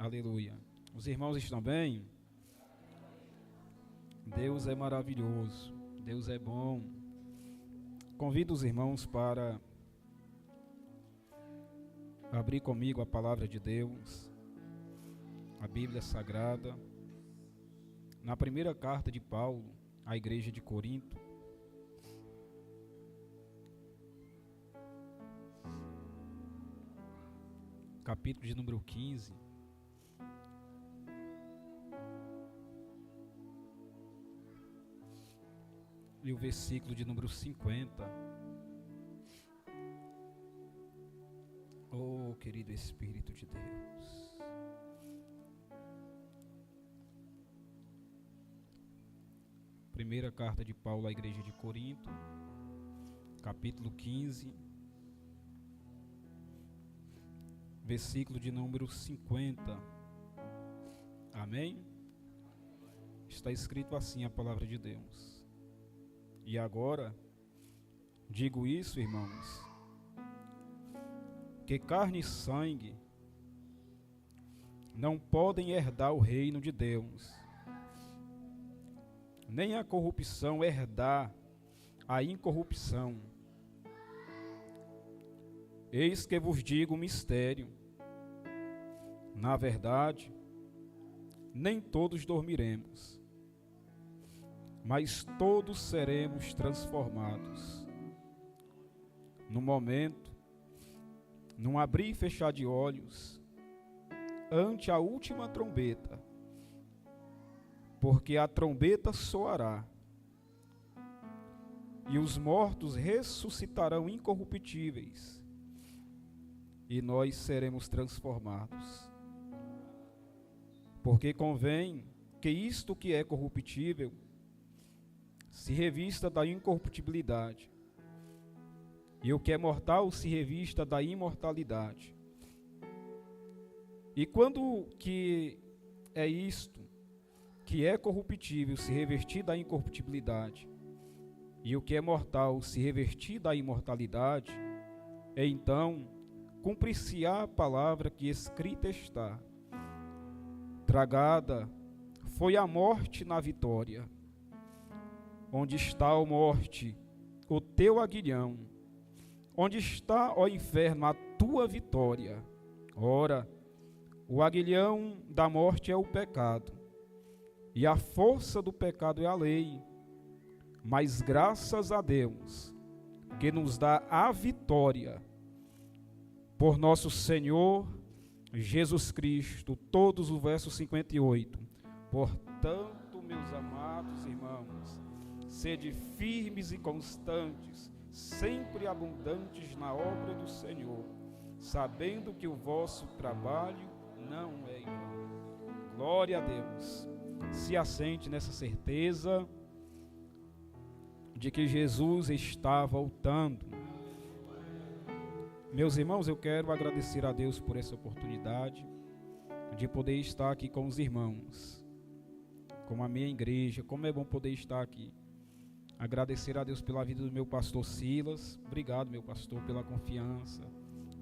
Aleluia. Os irmãos estão bem? Deus é maravilhoso. Deus é bom. Convido os irmãos para abrir comigo a palavra de Deus, a Bíblia Sagrada, na primeira carta de Paulo à igreja de Corinto. Capítulo de número 15. E o versículo de número 50. Oh, querido Espírito de Deus. Primeira carta de Paulo à igreja de Corinto, capítulo 15, versículo de número 50. Amém? Está escrito assim a palavra de Deus. E agora, digo isso, irmãos, que carne e sangue não podem herdar o reino de Deus, nem a corrupção herdar a incorrupção. Eis que vos digo um mistério. Na verdade, nem todos dormiremos, mas todos seremos transformados. No momento, num abrir e fechar de olhos, ante a última trombeta, porque a trombeta soará, e os mortos ressuscitarão incorruptíveis, e nós seremos transformados. Porque convém que isto que é corruptível se revista da incorruptibilidade, e o que é mortal se revista da imortalidade. E quando que é isto, que é corruptível, se revestir da incorruptibilidade, e o que é mortal se revestir da imortalidade, então cumprir-se-á a palavra que escrita está: tragada foi a morte na vitória. Onde está, ó morte, o teu aguilhão? Onde está, ó inferno, a tua vitória? Ora, o aguilhão da morte é o pecado, e a força do pecado é a lei. Mas graças a Deus, que nos dá a vitória por nosso Senhor Jesus Cristo. Todos o verso 58. Portanto, meus amados irmãos, sede firmes e constantes, sempre abundantes na obra do Senhor, sabendo que o vosso trabalho não é em vão. Glória a Deus. Se assente nessa certeza de que Jesus está voltando. Meus irmãos, eu quero agradecer a Deus por essa oportunidade de poder estar aqui com os irmãos, com a minha igreja. Como é bom poder estar aqui. Agradecer a Deus pela vida do meu pastor Silas. Obrigado, meu pastor, pela confiança,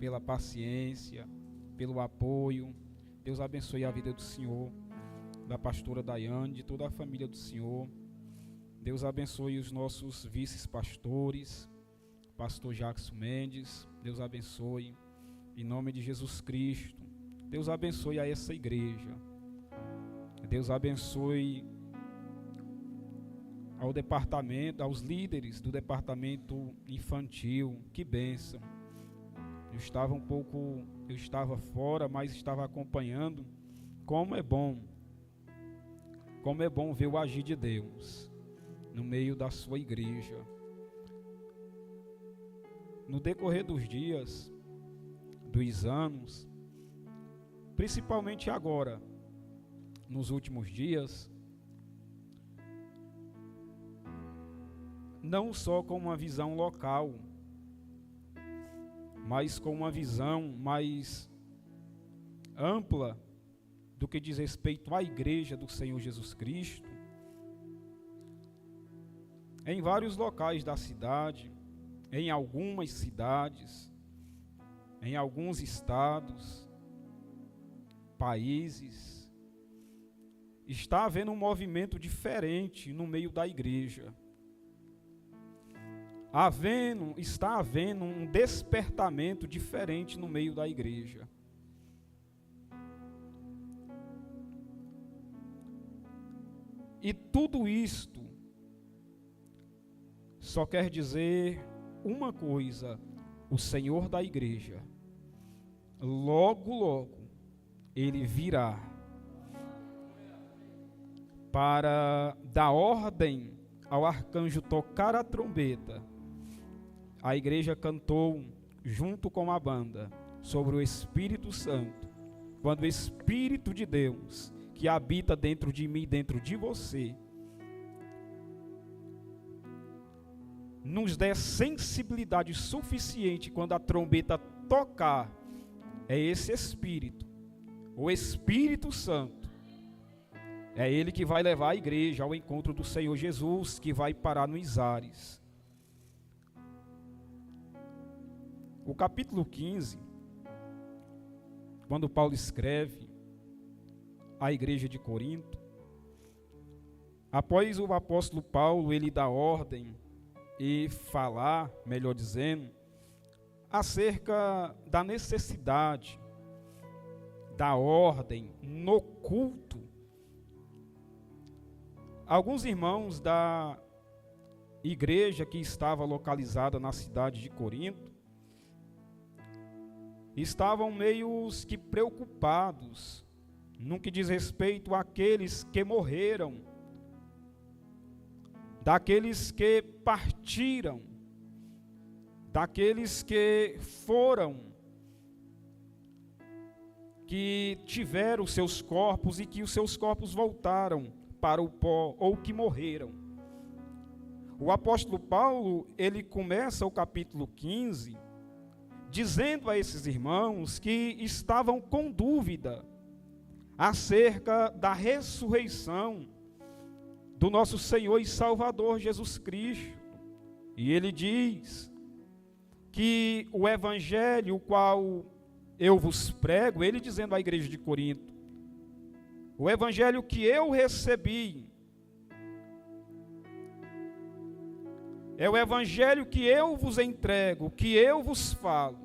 pela paciência, pelo apoio. Deus abençoe a vida do Senhor, da pastora Daiane, de toda a família do Senhor. Deus abençoe os nossos vices-pastores, pastor Jackson Mendes. Deus abençoe, em nome de Jesus Cristo. Deus abençoe a essa igreja. Deus abençoe ao departamento, aos líderes do departamento infantil. Que bênção. Eu estava fora, mas estava acompanhando. Como é bom ver o agir de Deus no meio da sua igreja. No decorrer dos dias, dos anos, principalmente agora, nos últimos dias, não só com uma visão local, mas com uma visão mais ampla do que diz respeito à igreja do Senhor Jesus Cristo, em vários locais da cidade, em algumas cidades, em alguns estados, países, está havendo um movimento diferente no meio da igreja. Está havendo um despertamento diferente no meio da igreja. E tudo isto só quer dizer uma coisa: o Senhor da igreja, logo, logo, Ele virá para dar ordem ao arcanjo tocar a trombeta. A igreja cantou junto com a banda sobre o Espírito Santo. Quando o Espírito de Deus, que habita dentro de mim, dentro de você, nos der sensibilidade suficiente quando a trombeta tocar, é esse Espírito, o Espírito Santo, é Ele que vai levar a igreja ao encontro do Senhor Jesus, que vai parar nos ares. O capítulo 15, quando Paulo escreve à igreja de Corinto, após o apóstolo Paulo ele dá ordem e falar, melhor dizendo, acerca da necessidade da ordem no culto, alguns irmãos da igreja que estava localizada na cidade de Corinto estavam meio que preocupados no que diz respeito àqueles que morreram, daqueles que partiram, daqueles que foram, que tiveram seus corpos e que os seus corpos voltaram para o pó, ou que morreram. O apóstolo Paulo, ele começa o capítulo 15, dizendo a esses irmãos que estavam com dúvida acerca da ressurreição do nosso Senhor e Salvador Jesus Cristo. E ele diz que o evangelho, o qual eu vos prego, ele dizendo à igreja de Corinto, o evangelho que eu recebi, é o evangelho que eu vos entrego, que eu vos falo.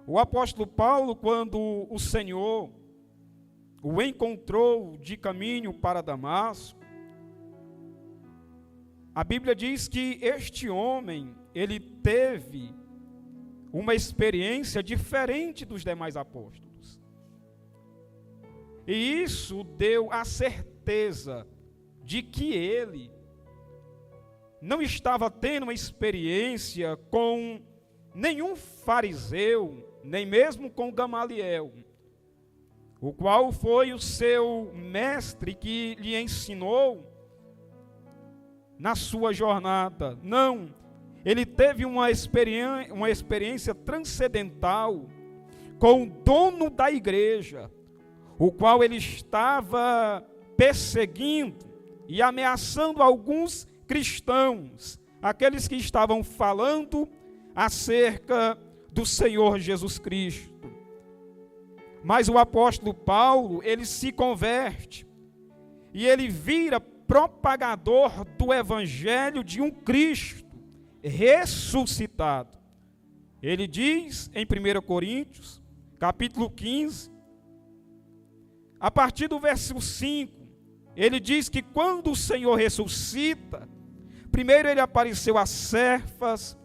O apóstolo Paulo, quando o Senhor o encontrou de caminho para Damasco, a Bíblia diz que este homem, ele teve uma experiência diferente dos demais apóstolos. E isso deu a certeza de que ele não estava tendo uma experiência com nenhum fariseu, nem mesmo com Gamaliel, o qual foi o seu mestre que lhe ensinou na sua jornada. Não, ele teve uma experiência transcendental com o dono da igreja, o qual ele estava perseguindo e ameaçando alguns cristãos, aqueles que estavam falando acerca do Senhor Jesus Cristo. Mas o apóstolo Paulo, ele se converte e ele vira propagador do evangelho de um Cristo ressuscitado. Ele diz em 1 Coríntios, capítulo 15, a partir do versículo 5, ele diz que quando o Senhor ressuscita, primeiro ele apareceu a Cefas,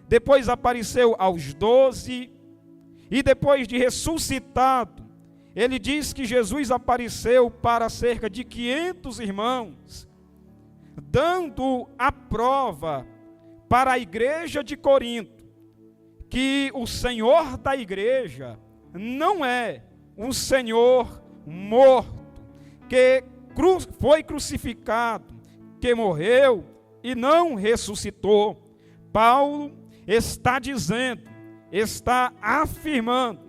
depois apareceu aos 12, e depois de ressuscitado, ele diz que Jesus apareceu para cerca de 500 irmãos, dando a prova para a igreja de Corinto, que o Senhor da igreja não é um Senhor morto, que foi crucificado, que morreu e não ressuscitou. Paulo está dizendo, está afirmando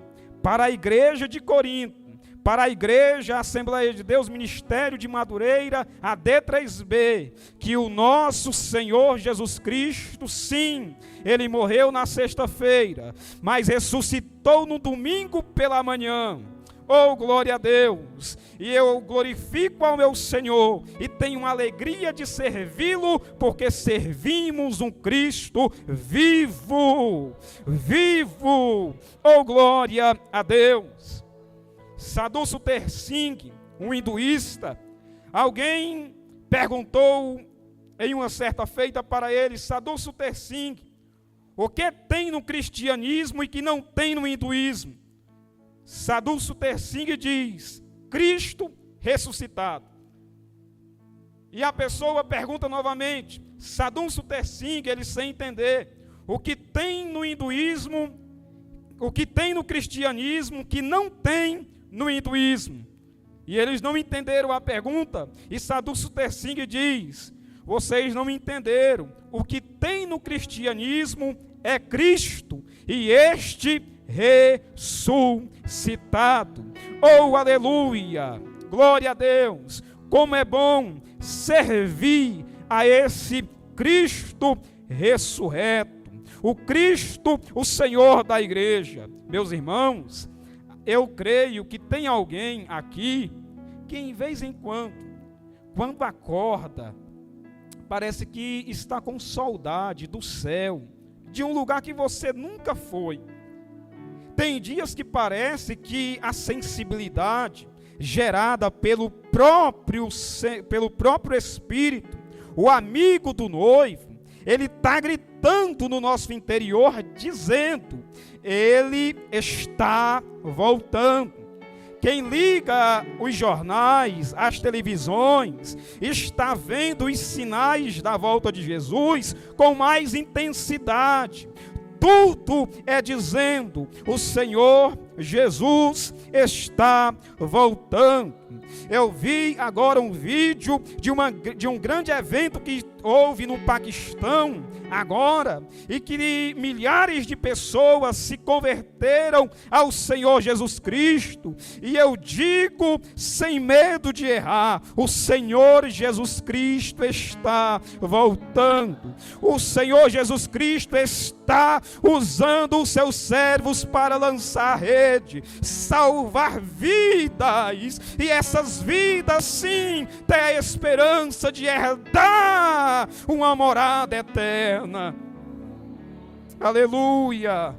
para a igreja de Corinto, para a Igreja, a Assembleia de Deus, Ministério de Madureira, a D3B, que o nosso Senhor Jesus Cristo, sim, Ele morreu na sexta-feira, mas ressuscitou no domingo pela manhã. Oh, glória a Deus! E eu glorifico ao meu Senhor e tenho alegria de servi-lo, porque servimos um Cristo vivo, vivo! Oh, glória a Deus! Sadhu Suther Singh, um hinduísta, alguém perguntou em uma certa feita para ele: Sadhu Suther Singh, o que tem no cristianismo e que não tem no hinduísmo? Sadhu Suther Singh diz: Cristo ressuscitado. E a pessoa pergunta novamente, Sadhu Suther Singh, ele sem entender, o que tem no hinduísmo, o que tem no cristianismo que não tem no hinduísmo? E eles não entenderam a pergunta, e Sadhu Suther Singh diz: vocês não entenderam, o que tem no cristianismo é Cristo, e este ressuscitado. Oh, aleluia, glória a Deus, como é bom servir a esse Cristo ressurreto, o Cristo, o Senhor da igreja. Meus irmãos, eu creio que tem alguém aqui que em vez em quando acorda, parece que está com saudade do céu, de um lugar que você nunca foi. Tem dias que parece que a sensibilidade gerada pelo próprio Espírito, o amigo do noivo, ele está gritando no nosso interior, dizendo: ele está voltando. Quem liga os jornais, as televisões, está vendo os sinais da volta de Jesus com mais intensidade. Tudo é dizendo: o Senhor Jesus está voltando. Eu vi agora um vídeo de um grande evento que houve no Paquistão agora, e que milhares de pessoas se converteram ao Senhor Jesus Cristo. E eu digo sem medo de errar: o Senhor Jesus Cristo está voltando. O Senhor Jesus Cristo está usando os seus servos para lançar rede, salvar vidas, e essas vidas sim têm a esperança de herdar uma morada eterna. Aleluia!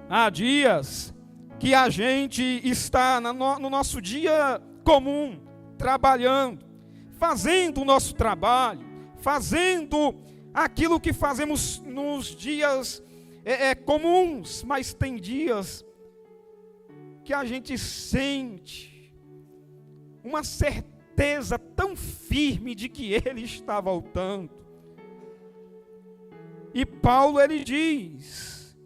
Há dias que a gente está no nosso dia comum, trabalhando, fazendo o nosso trabalho, fazendo aquilo que fazemos nos dias comuns, mas tem dias que a gente sente uma certeza tão firme de que Ele está voltando. E Paulo, ele diz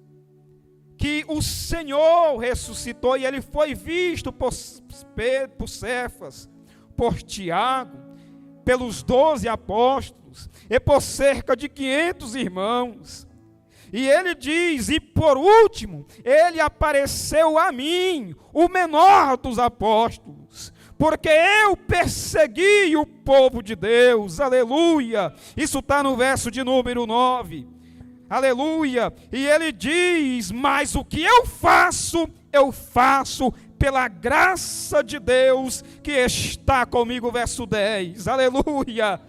que o Senhor ressuscitou, e ele foi visto por Cefas, por Tiago, pelos 12 apóstolos, e por cerca de 500 irmãos. E ele diz: e por último, ele apareceu a mim, o menor dos apóstolos, porque eu persegui o povo de Deus. Aleluia! Isso está no verso de número 9. Aleluia! E ele diz: mas o que eu faço pela graça de Deus que está comigo. Verso 10. Aleluia!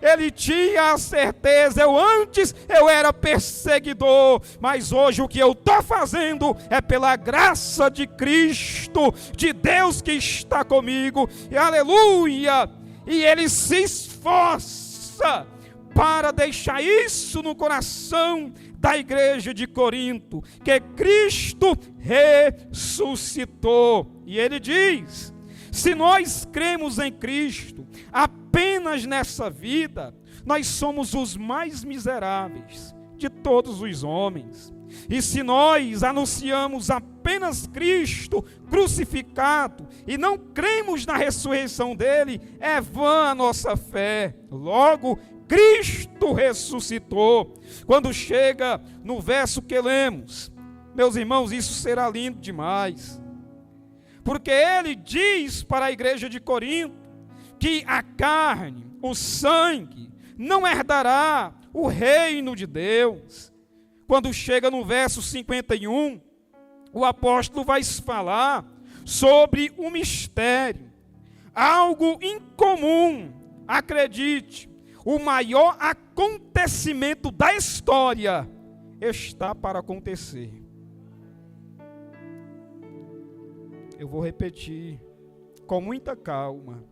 Ele tinha a certeza: antes eu era perseguidor, mas hoje o que eu estou fazendo é pela graça de Cristo, de Deus que está comigo. E aleluia! E ele se esforça para deixar isso no coração da igreja de Corinto, que Cristo ressuscitou. E ele diz: se nós cremos em Cristo apenas nessa vida, nós somos os mais miseráveis de todos os homens. E se nós anunciamos apenas Cristo crucificado e não cremos na ressurreição dele, é vã a nossa fé. Logo, Cristo ressuscitou. Quando chega no verso que lemos, meus irmãos, isso será lindo demais. Porque ele diz para a igreja de Corinto que a carne, o sangue, não herdará o reino de Deus. Quando chega no verso 51, o apóstolo vai falar sobre um mistério, algo incomum. Acredite, o maior acontecimento da história está para acontecer. Eu vou repetir com muita calma.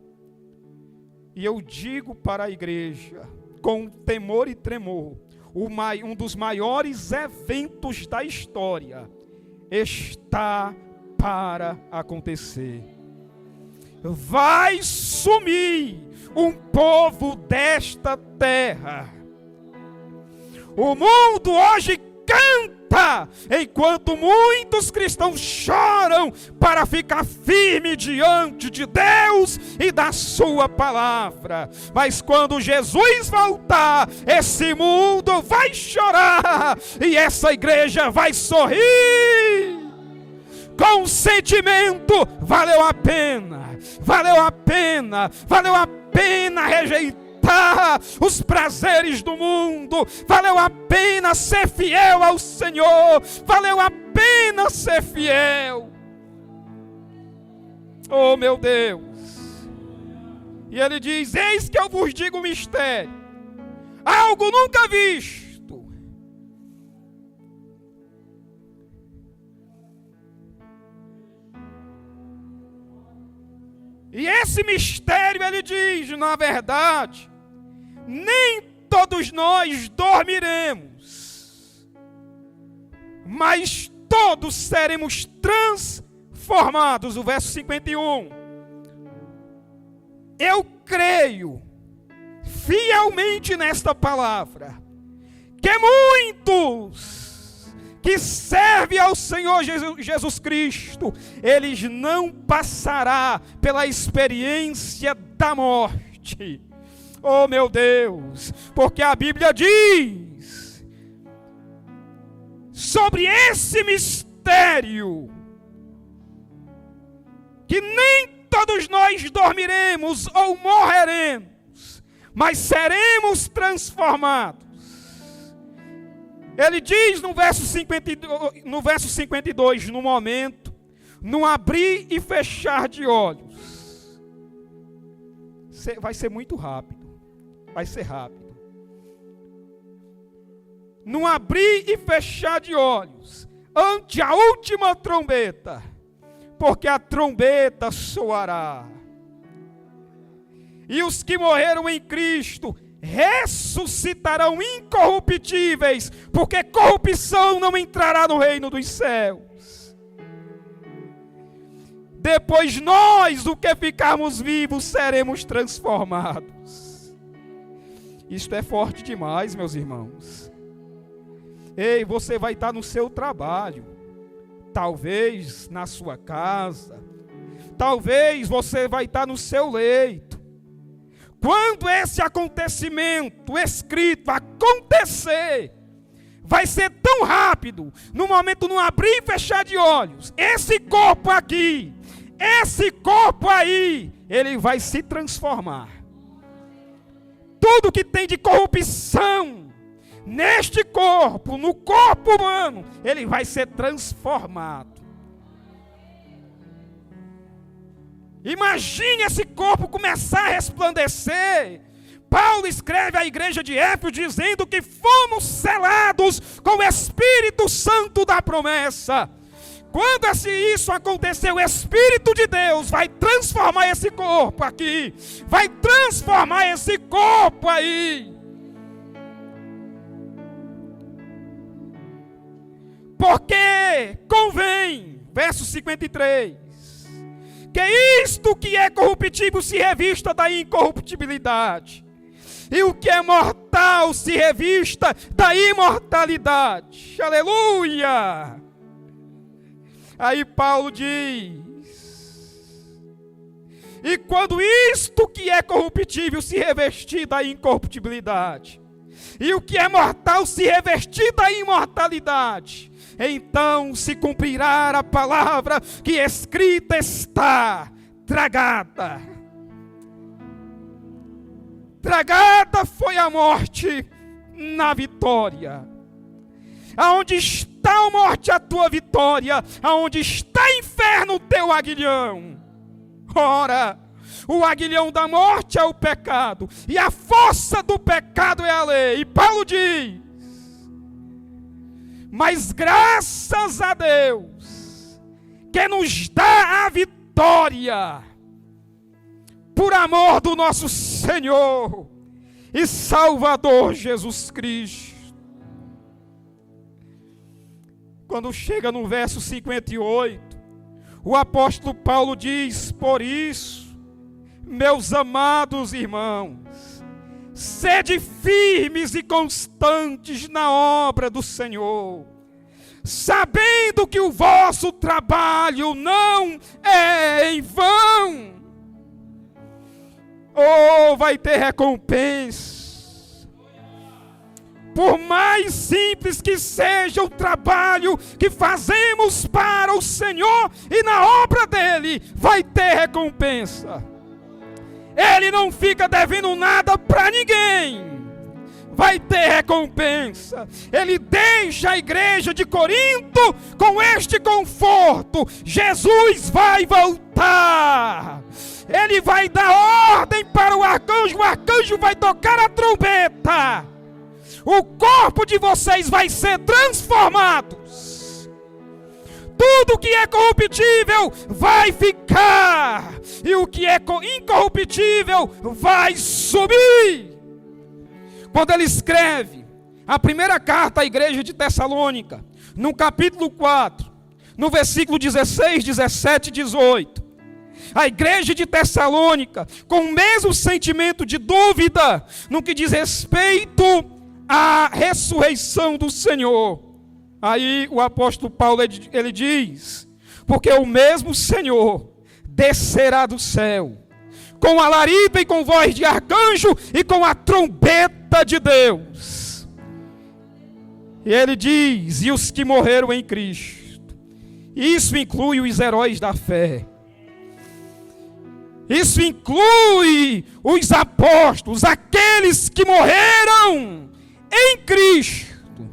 E eu digo para a igreja, com temor e tremor, um dos maiores eventos da história está para acontecer. Vai sumir um povo desta terra. O mundo hoje canta, enquanto muitos cristãos choram para ficar firme diante de Deus e da sua palavra. Mas quando Jesus voltar, esse mundo vai chorar e essa igreja vai sorrir com o sentimento: valeu a pena, valeu a pena, valeu a pena rejeitar os prazeres do mundo, valeu a pena ser fiel ao Senhor, valeu a pena ser fiel. Oh meu Deus! E ele diz: eis que eu vos digo um mistério, algo nunca visto. E esse mistério, ele diz, na verdade, nem todos nós dormiremos, mas todos seremos transformados. O verso 51. Eu creio fielmente nesta palavra, que muitos que servem ao Senhor Jesus Cristo, eles não passarão pela experiência da morte. Oh meu Deus, porque a Bíblia diz sobre esse mistério, que nem todos nós dormiremos ou morreremos, mas seremos transformados. Ele diz no verso 52, no momento, no abrir e fechar de olhos. Vai ser muito rápido. Vai ser rápido. No abrir e fechar de olhos, ante a última trombeta, porque a trombeta soará. E os que morreram em Cristo ressuscitarão incorruptíveis, porque corrupção não entrará no reino dos céus. Depois nós, o que ficarmos vivos, seremos transformados. Isto é forte demais, meus irmãos. Ei, você vai estar no seu trabalho, talvez na sua casa, talvez você vai estar no seu leito. Quando esse acontecimento escrito acontecer, vai ser tão rápido, no momento não abrir e fechar de olhos, esse corpo aqui, esse corpo aí, ele vai se transformar. Tudo que tem de corrupção neste corpo, no corpo humano, ele vai ser transformado. Imagine esse corpo começar a resplandecer. Paulo escreve à igreja de Éfeso dizendo que fomos selados com o Espírito Santo da promessa. Quando isso acontecer, o Espírito de Deus vai transformar esse corpo aqui, vai transformar esse corpo aí. Porque convém, verso 53, que isto que é corruptível se revista da incorruptibilidade, e o que é mortal se revista da imortalidade. Aleluia! Aí Paulo diz: e quando isto que é corruptível se revestir da incorruptibilidade, e o que é mortal se revestir da imortalidade, então se cumprirá a palavra que escrita está: tragada. Tragada foi a morte na vitória. Aonde está a morte, a tua vitória? Aonde está, inferno, o teu aguilhão? Ora, o aguilhão da morte é o pecado, e a força do pecado é a lei. E Paulo diz: mas graças a Deus, que nos dá a vitória, por amor do nosso Senhor e Salvador Jesus Cristo. Quando chega no verso 58, o apóstolo Paulo diz: por isso, meus amados irmãos, sede firmes e constantes na obra do Senhor, sabendo que o vosso trabalho não é em vão. Oh, vai ter recompensa. Por mais simples que seja o trabalho que fazemos para o Senhor e na obra dele, vai ter recompensa. Ele não fica devendo nada para ninguém. Vai ter recompensa. Ele deixa a igreja de Corinto com este conforto: Jesus vai voltar. Ele vai dar ordem para o arcanjo vai tocar a trombeta. O corpo de vocês vai ser transformado. Tudo que é corruptível vai ficar, e o que é incorruptível vai subir. Quando ele escreve a primeira carta à igreja de Tessalônica, no capítulo 4, no versículo 16, 17 e 18, a igreja de Tessalônica, com o mesmo sentimento de dúvida no que diz respeito à ressurreição do Senhor. Aí o apóstolo Paulo, ele diz: porque o mesmo Senhor descerá do céu, com alarido e com voz de arcanjo e com a trombeta de Deus. E ele diz: e os que morreram em Cristo. Isso inclui os heróis da fé. Isso inclui os apóstolos, aqueles que morreram em Cristo.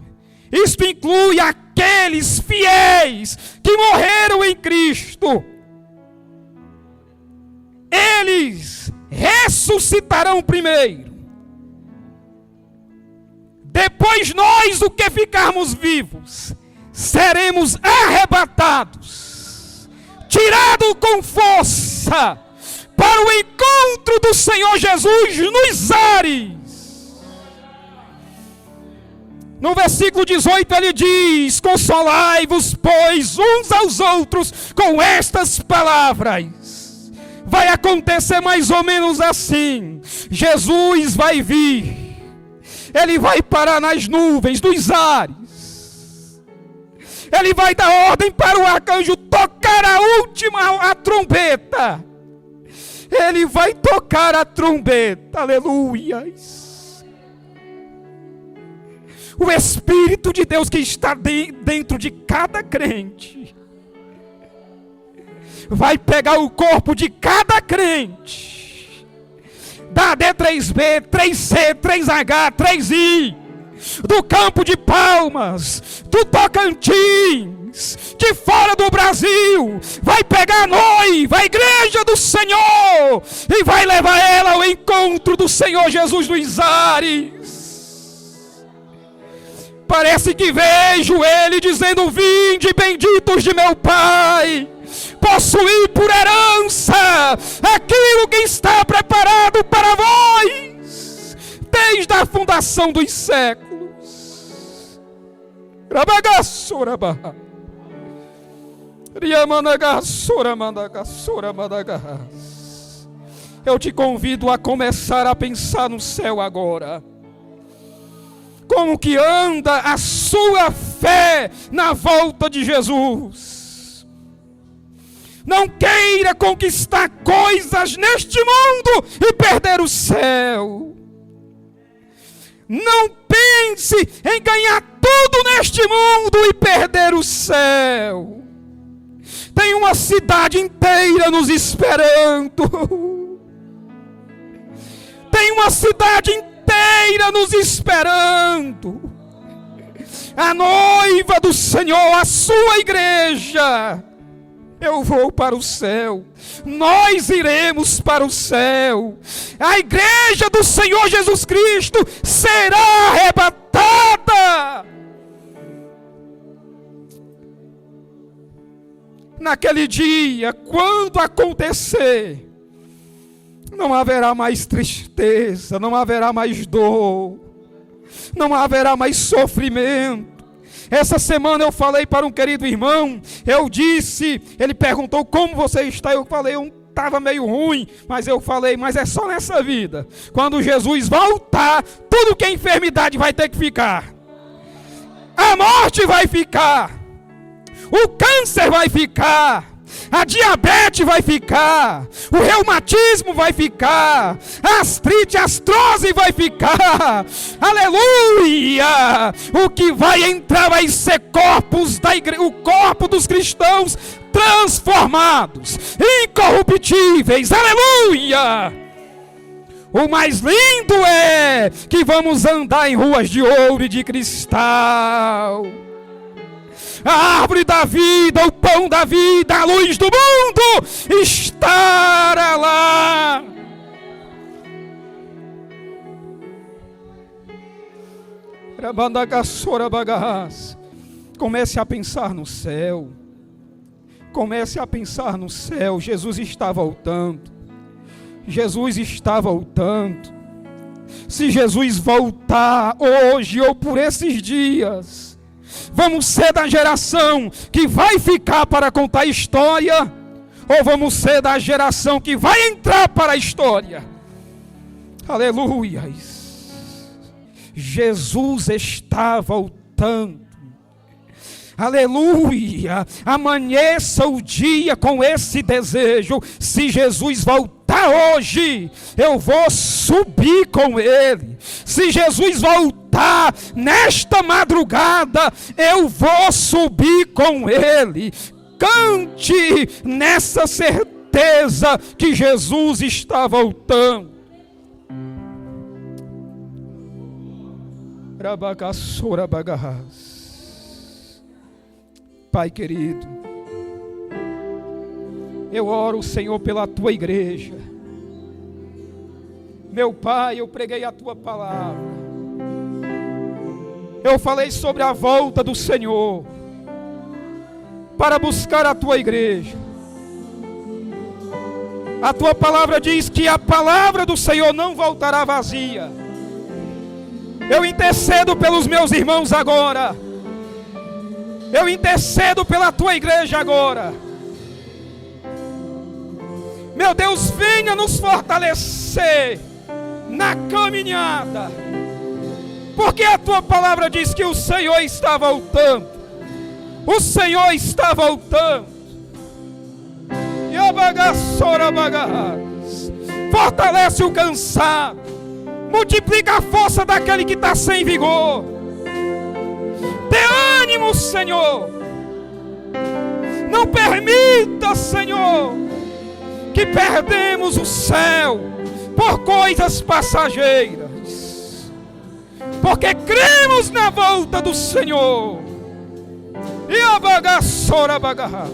Isso inclui aqueles fiéis que morreram em Cristo. Eles ressuscitarão primeiro. Depois nós, o que ficarmos vivos, seremos arrebatados, tirados com força para o encontro do Senhor Jesus nos ares. No versículo 18 ele diz: consolai-vos, pois, uns aos outros com estas palavras. Vai acontecer mais ou menos assim: Jesus vai vir, ele vai parar nas nuvens dos ares, ele vai dar ordem para o arcanjo tocar a trombeta. Ele vai tocar a trombeta, aleluias. O Espírito de Deus que está dentro de cada crente vai pegar o corpo de cada crente, da D3B, 3C, 3H, 3I, do Campo de Palmas, do Tocantins, de fora do Brasil, vai pegar a noiva, a igreja do Senhor, e vai levar ela ao encontro do Senhor Jesus dos ares. Parece que vejo ele dizendo: vinde, benditos de meu Pai, possuí por herança aquilo que está preparado para vós desde a fundação dos séculos. Eu te convido a começar a pensar no céu agora. Como que anda a sua fé na volta de Jesus? Não queira conquistar coisas neste mundo e perder o céu. Não pense em ganhar tudo neste mundo e perder o céu. Tem uma cidade inteira nos esperando. Tem uma cidade inteira nos esperando. A noiva do Senhor, a sua igreja. Eu vou para o céu. Nós iremos para o céu. A igreja do Senhor Jesus Cristo será arrebatada. Naquele dia, quando acontecer, não haverá mais tristeza, não haverá mais dor, não haverá mais sofrimento. Essa semana eu falei para um querido irmão, eu disse, ele perguntou como você está, eu falei, eu estava meio ruim, mas eu falei, mas é só nessa vida. Quando Jesus voltar, tudo que é enfermidade vai ter que ficar. A morte vai ficar, o câncer vai ficar, a diabetes vai ficar, o reumatismo vai ficar, a artrite, a artrose vai ficar, aleluia! O que vai entrar vai ser corpos da igreja, o corpo dos cristãos transformados, incorruptíveis, aleluia! O mais lindo é que vamos andar em ruas de ouro e de cristal. A árvore da vida, o pão da vida, a luz do mundo estará lá. Comece a pensar no céu. Comece a pensar no céu. Jesus está voltando. Jesus está voltando. Se Jesus voltar hoje ou por esses dias, vamos ser da geração que vai ficar para contar a história, ou vamos ser da geração que vai entrar para a história? Aleluia! Jesus está voltando. Aleluia! Amanheça o dia com esse desejo. Se Jesus voltar hoje, eu vou subir com Ele. Se Jesus voltar nesta madrugada, eu vou subir com Ele. Cante nessa certeza que Jesus está voltando. Pai querido, eu oro, Senhor, pela Tua igreja. Meu Pai, eu preguei a Tua palavra. Eu falei sobre a volta do Senhor para buscar a Tua igreja. A Tua palavra diz que a palavra do Senhor não voltará vazia. Eu intercedo pelos meus irmãos agora. Eu intercedo pela Tua igreja agora. Meu Deus, venha nos fortalecer na caminhada, porque a Tua palavra diz que o Senhor está voltando. O Senhor está voltando. Fortalece o cansado, multiplica a força daquele que está sem vigor. Dê ânimo, Senhor. Não permita, Senhor, que perdemos o céu por coisas passageiras, porque cremos na volta do Senhor. E a bagaçora bagarra.